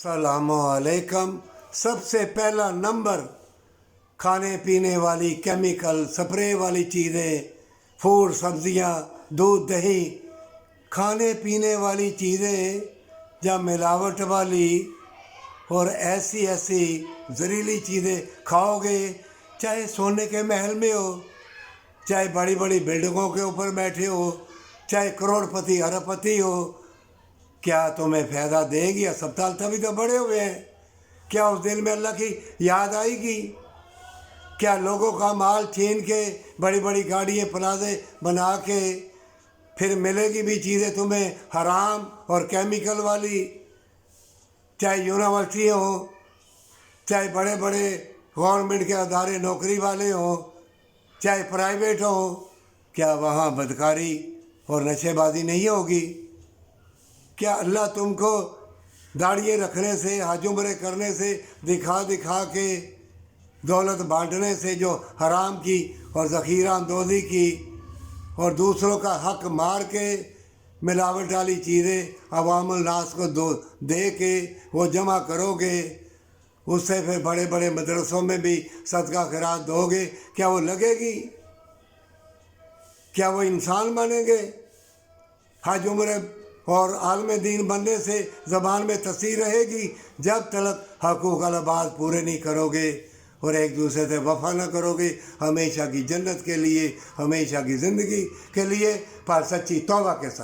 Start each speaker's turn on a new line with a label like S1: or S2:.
S1: अस्सलामुअलैकुम। सबसे पहला नंबर खाने पीने वाली केमिकल स्प्रे वाली चीज़ें, फूड, सब्जियां, दूध, दही, खाने पीने वाली चीज़ें जब मिलावट वाली और ऐसी ऐसी जहरीली चीज़ें खाओगे, चाहे सोने के महल में हो, चाहे बड़ी बड़ी बिल्डिंगों के ऊपर बैठे हो, चाहे करोड़पति अरबपति हो, क्या तुम्हें फ़ायदा देगी? अस्पताल तभी तो बड़े हुए हैं। क्या उस दिन में अल्लाह की याद आएगी? क्या लोगों का माल छीन के बड़ी बड़ी गाड़ियाँ प्लाजे बना के फिर मिलेगी भी चीज़ें तुम्हें हराम और केमिकल वाली? चाहे यूनिवर्सिटी हो, चाहे बड़े बड़े गवर्नमेंट के अदारे नौकरी वाले हों, चाहे प्राइवेट हो, क्या वहाँ बदकारी और नशेबाजी नहीं होगी? क्या अल्लाह तुमको दाढ़ियाँ रखने से, हज उम्रे करने से, दिखा दिखा के दौलत बांटने से, जो हराम की और ज़ख़ीरा अंदोज़ी की और दूसरों का हक मार के मिलावट वाली चीज़ें अवामुल नास को दे के वो जमा करोगे, उससे फिर बड़े बड़े मदरसों में भी सदका खैरात दोगे, क्या वो लगेगी? क्या वो इंसान बनेंगे? हज उम्र और आलम दीन बनने से ज़बान में तस्वीर रहेगी जब तक हकूक़ अल इबाद पूरे नहीं करोगे और एक दूसरे से वफ़ा न करोगे हमेशा की जन्नत के लिए, हमेशा की ज़िंदगी के लिए, पर सच्ची तौबा के साथ।